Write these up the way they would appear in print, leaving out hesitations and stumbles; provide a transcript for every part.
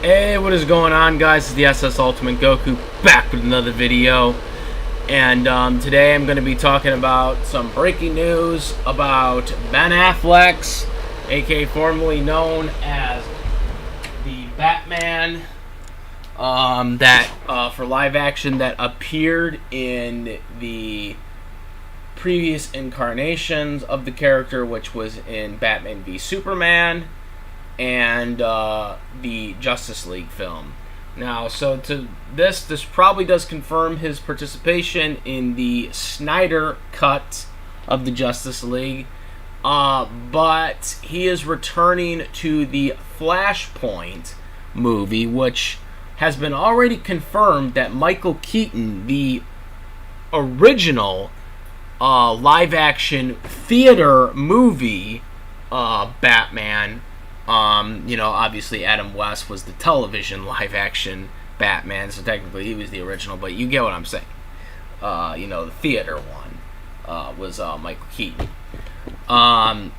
Hey, what is going on, guys? It's the SS Ultimate Goku back with another video. And today I'm going to be talking about some breaking news about Ben Affleck's, aka formerly known as the Batman, for live action that appeared in the previous incarnations of the character, which was in Batman v Superman and the Justice League film. Now, so to this probably does confirm his participation in the Snyder cut of the Justice League, but he is returning to the Flashpoint movie, which has been already confirmed that Michael Keaton, the original live-action theater movie Batman, obviously Adam West was the television live-action Batman, so technically he was the original, but you get what I'm saying. The theater one was Michael Keaton.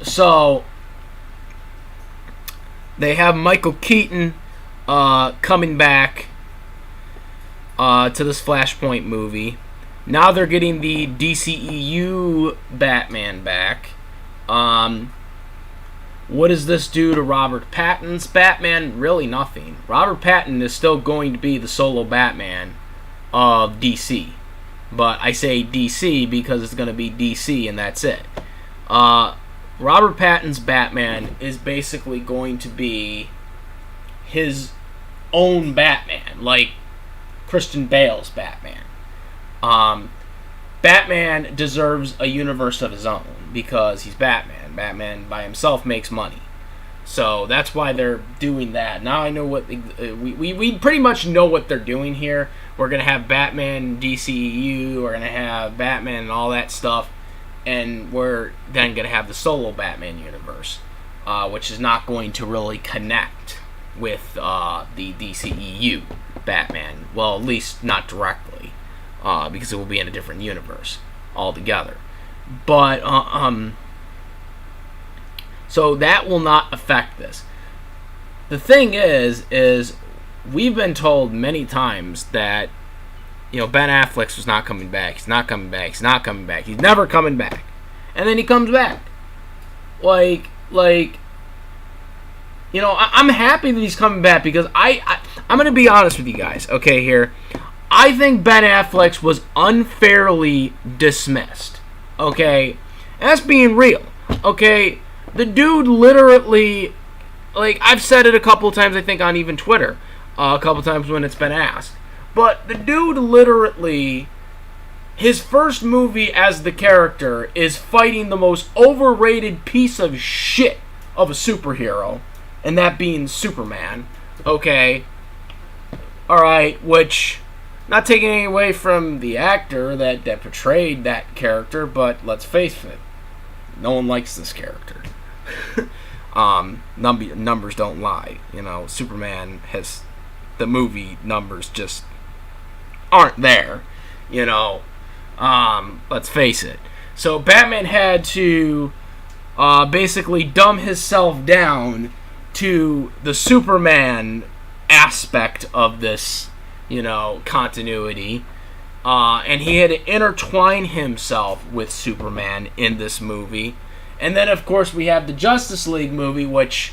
So they have Michael Keaton coming back to this Flashpoint movie. Now they're getting the DCEU Batman back. What does this do to Robert Pattinson's Batman? Really nothing. Robert Pattinson is still going to be the solo Batman of DC. But I say DC because it's going to be DC and that's it. Robert Pattinson's Batman is basically going to be his own Batman, like Christian Bale's Batman. Batman deserves a universe of his own because he's Batman. Batman by himself makes money, so that's why they're doing that. Now I know what we pretty much know what they're doing here. We're gonna have Batman DCEU, we're gonna have Batman and all that stuff, and we're then gonna have the solo Batman universe, which is not going to really connect with the DCEU Batman. Well, at least not directly, because it will be in a different universe altogether. But so that will not affect this. The thing is we've been told many times that Ben Affleck was not coming back. He's not coming back. He's not coming back. He's never coming back. And then he comes back. I'm happy that he's coming back because I'm going to be honest with you guys, okay, here. I think Ben Affleck was unfairly dismissed, okay? And that's being real, okay? The dude literally, I've said it a couple of times, I think, on even Twitter, a couple of times when it's been asked, but the dude literally, his first movie as the character is fighting the most overrated piece of shit of a superhero, and that being Superman, okay? Alright, which, not taking anything away from the actor that portrayed that character, but let's face it, no one likes this character. Numbers don't lie. Superman has, the movie numbers just aren't there. Let's face it. So Batman had to basically dumb himself down to the Superman aspect of this, continuity. And he had to intertwine himself with Superman in this movie. And then, of course, we have the Justice League movie, which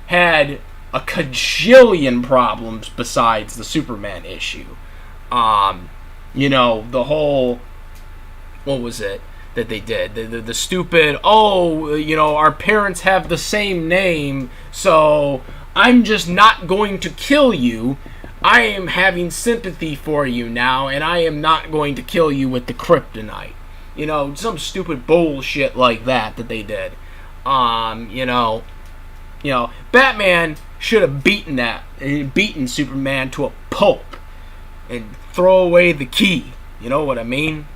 had a cajillion problems besides the Superman issue. The whole... What was it that they did? The stupid, our parents have the same name, so I'm just not going to kill you. I am having sympathy for you now, and I am not going to kill you with the kryptonite. Some stupid bullshit like that they did. Batman should have beaten Superman to a pulp and throw away the key. You know what I mean?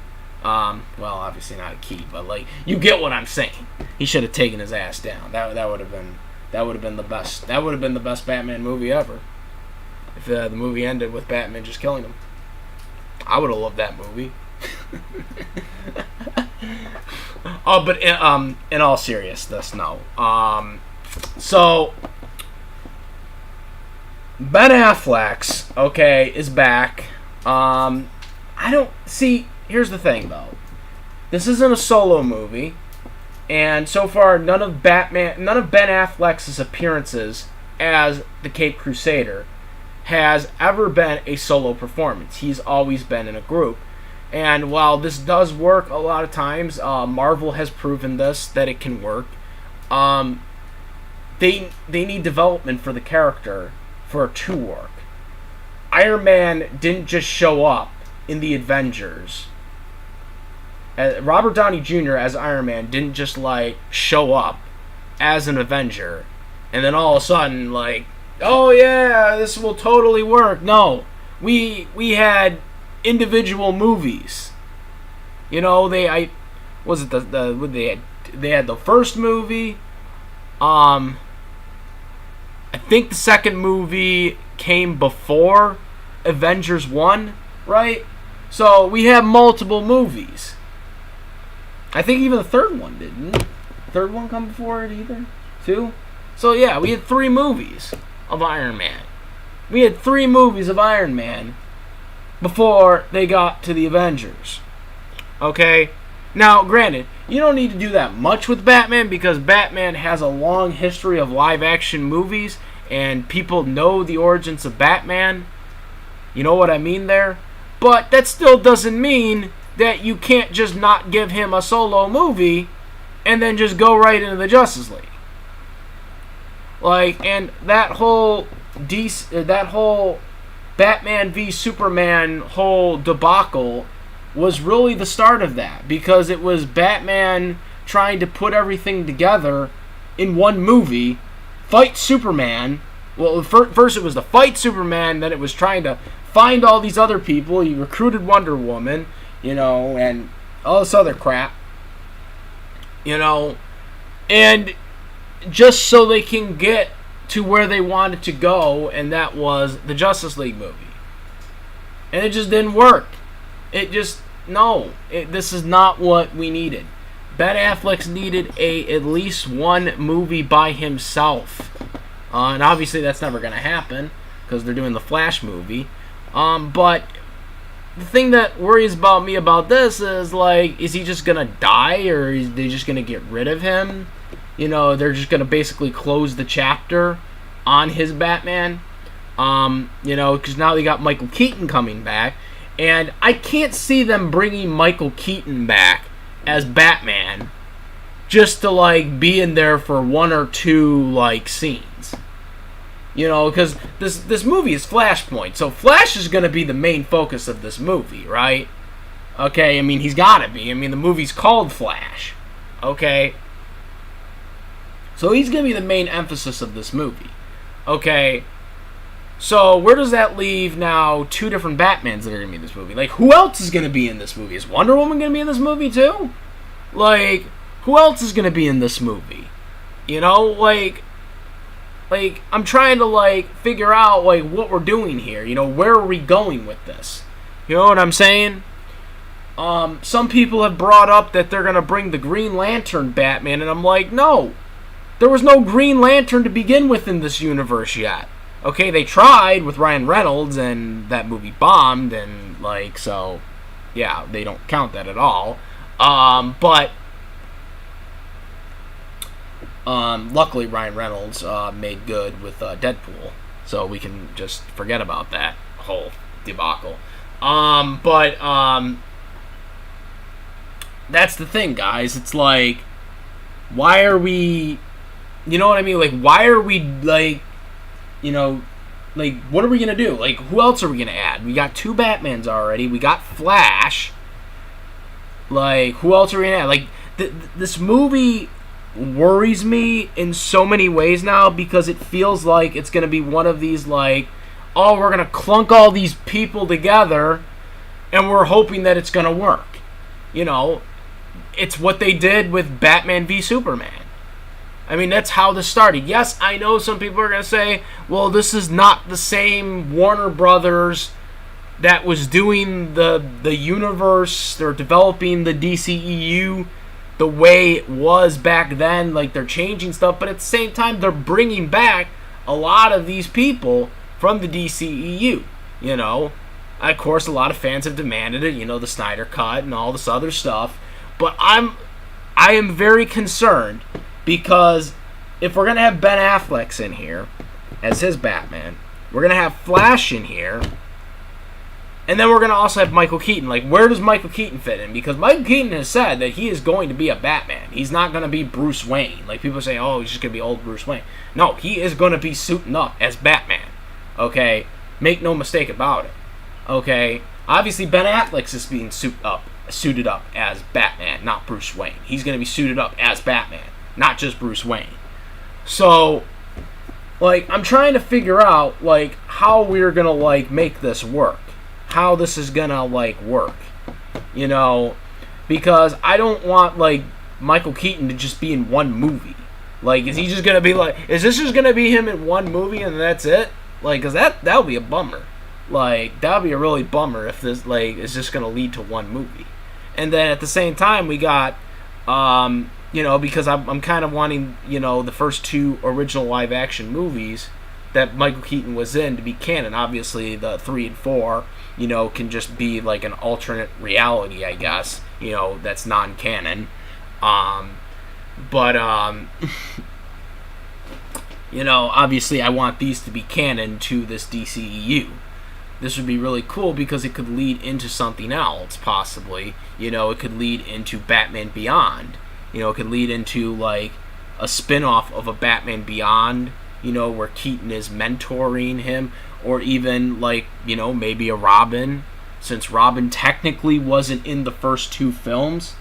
Well, obviously not a key, but you get what I'm saying. He should have taken his ass down. That would have been the best. That would have been the best Batman movie ever. If the movie ended with Batman just killing him, I would have loved that movie. But in all seriousness, no. So Ben Affleck's, okay, is back. I don't see. Here's the thing, though. This isn't a solo movie, and so far, none of Ben Affleck's appearances as the Caped Crusader has ever been a solo performance. He's always been in a group. And while this does work a lot of times, Marvel has proven this, that it can work. They need development for the character for it to work. Iron Man didn't just show up in the Avengers. Robert Downey Jr. as Iron Man didn't just like show up as an Avenger and then all of a sudden like, oh yeah, this will totally work. No, we had individual movies. You know, they had the first movie. I think the second movie came before Avengers 1, right? So we have multiple movies. I think even the third one didn't. Third one come before it either? 2? So yeah, we had 3 movies of Iron Man. We had 3 movies of Iron Man before they got to the Avengers. Okay? Now, granted, you don't need to do that much with Batman because Batman has a long history of live-action movies and people know the origins of Batman. You know what I mean there? But that still doesn't mean that you can't just not give him a solo movie and then just go right into the Justice League. Like, and that whole Batman v Superman whole debacle was really the start of that, because it was Batman trying to put everything together in one movie, fight Superman. Well, first it was to fight Superman, then it was trying to find all these other people. He recruited Wonder Woman, you know, and all this other crap, you know, and just so they can get to where they wanted to go, and that was the Justice League movie. And it just didn't work. This is not what we needed. Ben Affleck needed at least one movie by himself. And obviously that's never going to happen because they're doing the Flash movie. But the thing that worries about me about this is, like, is he just going to die, or is they just going to get rid of him? You know, they're just going to basically close the chapter on his Batman. You know, because now they got Michael Keaton coming back. And I can't see them bringing Michael Keaton back as Batman just to, like, be in there for 1 or 2, like, scenes. You know, because this movie is Flashpoint, so Flash is going to be the main focus of this movie, right? Okay, I mean, he's got to be. I mean, the movie's called Flash. Okay? So he's going to be the main emphasis of this movie. Okay? So where does that leave now 2 different Batmans that are going to be in this movie? Like, who else is going to be in this movie? Is Wonder Woman going to be in this movie too? Like, who else is going to be in this movie? You know, like, I'm trying to, like, figure out, like, what we're doing here. You know, where are we going with this? You know what I'm saying? Some people have brought up that they're going to bring the Green Lantern Batman, and I'm like, no. There was no Green Lantern to begin with in this universe yet. Okay, they tried with Ryan Reynolds, and that movie bombed, and, like, so, yeah, they don't count that at all. But luckily Ryan Reynolds made good with Deadpool, so we can just forget about that whole debacle. But that's the thing, guys. It's like, why are we, you know what I mean? Like, why are we, like, you know, like, what are we going to do? Like, who else are we going to add? We got 2 Batmans already. We got Flash. Like, who else are we going to add? Like, this movie worries me in so many ways now because it feels like it's going to be one of these, like, oh, we're going to clunk all these people together and we're hoping that it's going to work. You know, it's what they did with Batman v Superman. I mean, that's how this started. Yes, I know some people are going to say, well, this is not the same Warner Brothers that was doing the universe. They're developing the DCEU the way it was back then. Like, they're changing stuff. But at the same time, they're bringing back a lot of these people from the DCEU. You know, of course, a lot of fans have demanded it. You know, the Snyder Cut and all this other stuff. But I am very concerned because if we're gonna have Ben Affleck in here as his Batman, we're gonna have Flash in here, and then we're gonna also have Michael Keaton. Like, where does Michael Keaton fit in? Because Michael Keaton has said that he is going to be a Batman. He's not gonna be Bruce Wayne. Like, people say, oh, he's just gonna be old Bruce Wayne. No, he is gonna be suiting up as Batman. Okay, make no mistake about it. Okay, obviously Ben Affleck is being suited up as Batman, not Bruce Wayne. He's gonna be suited up as Batman, not just Bruce Wayne. So, like, I'm trying to figure out, like, how we're gonna, like, make this work. How this is gonna, like, work. You know, because I don't want, like, Michael Keaton to just be in one movie. Like, is he just gonna be, like, is this just gonna be him in one movie and that's it? Like, because that would be a bummer. Like, that would be a really bummer if this, like, is just gonna lead to one movie. And then at the same time, we got, you know, because I'm kind of wanting, you know, the first two original live-action movies that Michael Keaton was in to be canon. Obviously, the 3 and 4, you know, can just be like an alternate reality, I guess, you know, that's non-canon. You know, obviously I want these to be canon to this DCEU. This would be really cool because it could lead into something else, possibly. You know, it could lead into Batman Beyond. You know, it could lead into, like, a spin-off of a Batman Beyond, you know, where Keaton is mentoring him. Or even, like, you know, maybe a Robin. Since Robin technically wasn't in the first two films.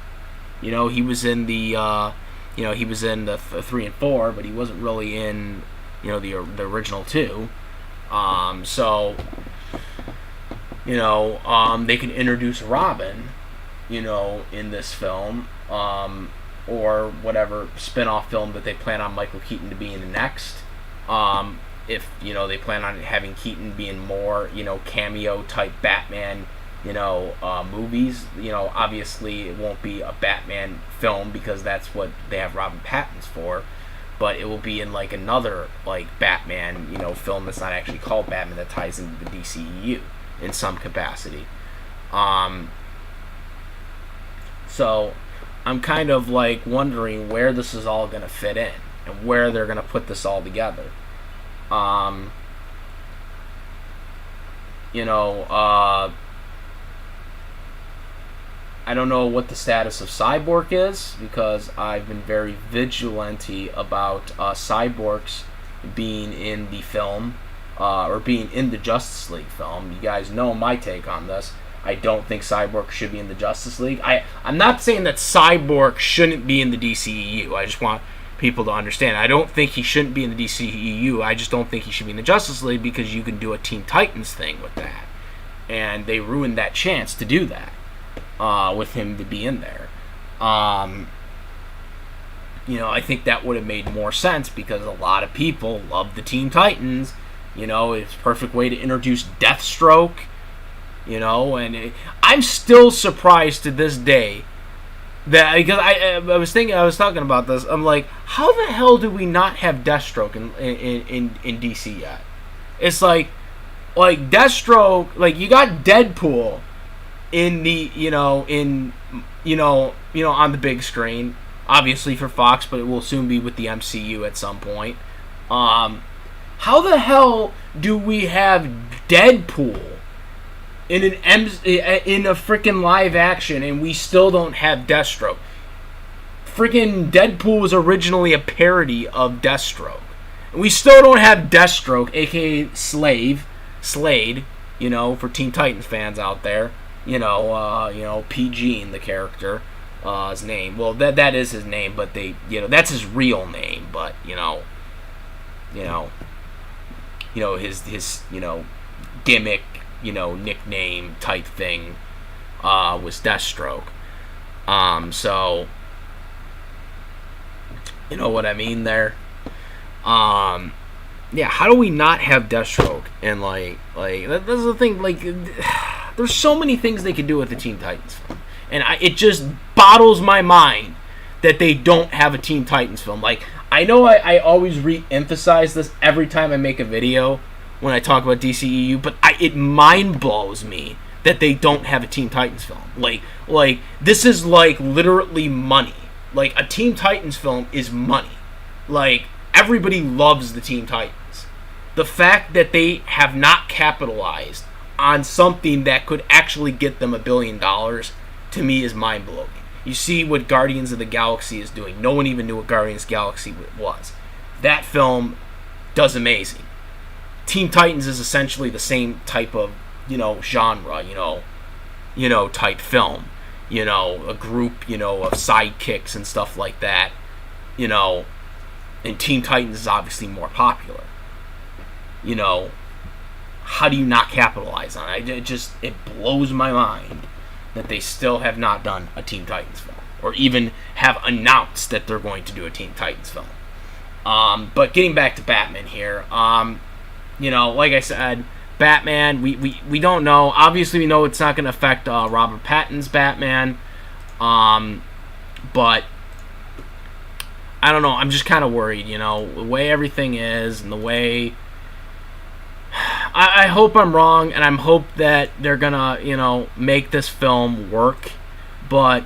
You know, he was in the, you know, he was in the 3 and 4, but he wasn't really in, you know, the original two. So, you know, they can introduce Robin, you know, in this film. Or whatever spin-off film that they plan on Michael Keaton to be in the next. If, you know, they plan on having Keaton be in more, you know, cameo-type Batman, you know, movies. You know, obviously it won't be a Batman film because that's what they have Robin Pattinson for. But it will be in, like, another, like, Batman, you know, film that's not actually called Batman that ties into the DCEU in some capacity. So I'm kind of, like, wondering where this is all going to fit in and where they're going to put this all together. You know, I don't know what the status of Cyborg is because I've been very vigilante about Cyborg's being in the film or being in the Justice League film. You guys know my take on this. I don't think Cyborg should be in the Justice League. I'm not saying that Cyborg shouldn't be in the DCEU. I just want people to understand. I don't think he shouldn't be in the DCEU. I just don't think he should be in the Justice League because you can do a Teen Titans thing with that. And they ruined that chance to do that with him to be in there. You know, I think that would have made more sense because a lot of people love the Teen Titans. You know, it's a perfect way to introduce Deathstroke. You know, and I'm still surprised to this day that because I was talking about this. I'm like, how the hell do we not have Deathstroke in DC yet? It's like Deathstroke, like you got Deadpool in the on the big screen, obviously for Fox, but it will soon be with the MCU at some point. How the hell do we have Deadpool in a freaking live action, and we still don't have Deathstroke? Freaking Deadpool was originally a parody of Deathstroke, and we still don't have Deathstroke, aka Slade. You know, for Teen Titans fans out there, PG in the character, his name. Well, that is his name, but that's his real name. But his gimmick, nickname type thing was Deathstroke. So you know what I mean there. Yeah, how do we not have Deathstroke? And like that's the thing. Like, there's so many things they could do with the Teen Titans film, and it just boggles my mind that they don't have a Teen Titans film. Like, I know I always re-emphasize this every time I make a video when I talk about DCEU, but it mind blows me that they don't have a Teen Titans film. Like this is like literally money. Like a Teen Titans film is money. Like everybody loves the Teen Titans. The fact that they have not capitalized on something that could actually get them $1 billion, to me, is mind blowing. You see what Guardians of the Galaxy is doing. No one even knew what Guardians of the Galaxy was. That film does amazing. Teen Titans is essentially the same type of, genre, type film. A group, of sidekicks and stuff like that. And Teen Titans is obviously more popular. How do you not capitalize on it? It blows my mind that they still have not done a Teen Titans film, or even have announced that they're going to do a Teen Titans film. But getting back to Batman here, like I said, Batman, we don't know. Obviously, we know it's not going to affect Robert Pattinson's Batman, but I don't know. I'm just kind of worried, the way everything is and the way. I hope I'm wrong, and I hope that they're gonna, make this film work. But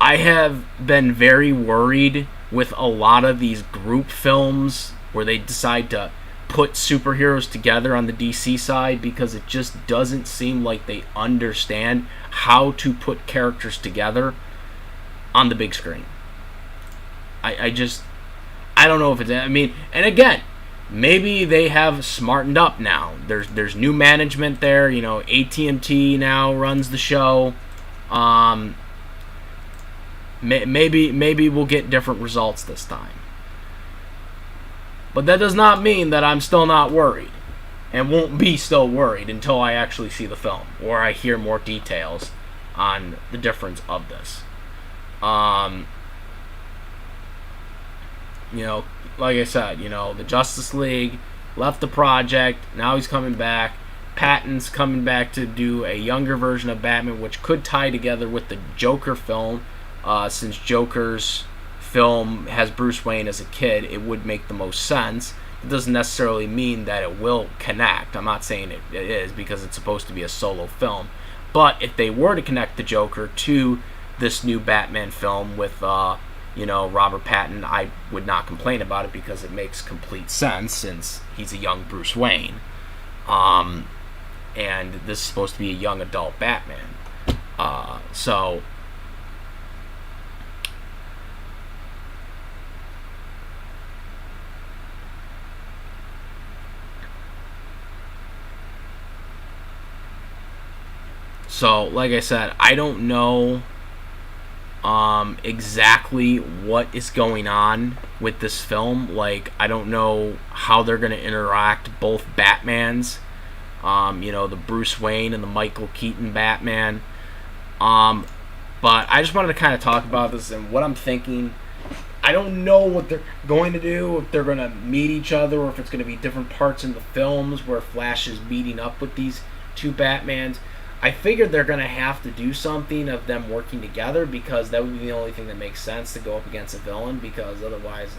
I have been very worried with a lot of these group films where they decide to put superheroes together on the DC side, because it just doesn't seem like they understand how to put characters together on the big screen. I don't know if it's. And again, maybe they have smartened up now. There's new management there. AT&T now runs the show. Maybe we'll get different results this time. But that does not mean that I'm still not worried, and won't be still worried until I actually see the film, or I hear more details on the difference of this. Like I said, the Justice League left the project. Now he's coming back. Pattinson's coming back to do a younger version of Batman, which could tie together with the Joker film. Since Joker's film has Bruce Wayne as a kid, it would make the most sense. It doesn't necessarily mean that it will connect. I'm not saying it is, because it's supposed to be a solo film. But if they were to connect the Joker to this new Batman film with Robert Pattinson, I would not complain about it, because it makes complete sense since he's a young Bruce Wayne. And this is supposed to be a young adult Batman. So, like I said, I don't know exactly what is going on with this film. Like, I don't know how they're going to interact, both Batmans, the Bruce Wayne and the Michael Keaton Batman. But I just wanted to kind of talk about this and what I'm thinking. I don't know what they're going to do, if they're going to meet each other, or if it's going to be different parts in the films where Flash is meeting up with these two Batmans. I figured they're going to have to do something of them working together, because that would be the only thing that makes sense to go up against a villain, because otherwise,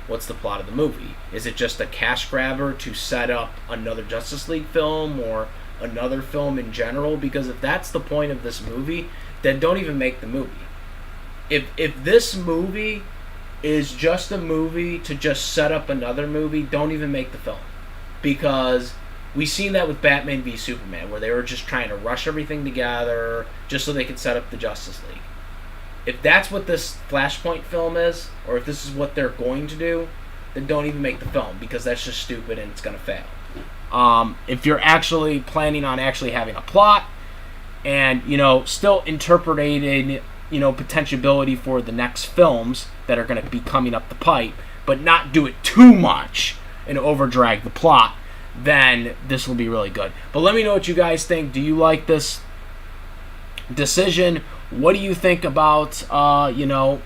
what's the plot of the movie? Is it just a cash grabber to set up another Justice League film, or another film in general? Because if that's the point of this movie, then don't even make the movie. If this movie is just a movie to just set up another movie, don't even make the film. Because we've seen that with Batman v Superman, where they were just trying to rush everything together just so they could set up the Justice League. If that's what this Flashpoint film is, or if this is what they're going to do, then don't even make the film, because that's just stupid and it's going to fail. If you're actually planning on actually having a plot and, still interpreting, potentiality for the next films that are going to be coming up the pipe, but not do it too much and overdrag the plot, then this will be really good. But let me know what you guys think. Do you like this decision? What do you think about, Ben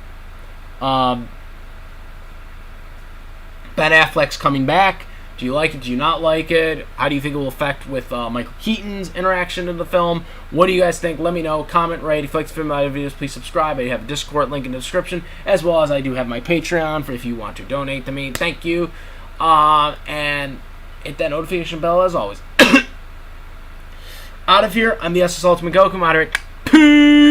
Affleck's coming back? Do you like it? Do you not like it? How do you think it will affect with Michael Keaton's interaction in the film? What do you guys think? Let me know. Comment, rate. If you like to film my videos, please subscribe. I have a Discord link in the description, as well as I do have my Patreon for if you want to donate to me. Thank you. And hit that notification bell as always. Out of here, I'm the SS Ultimate Goku Moderate. Peace!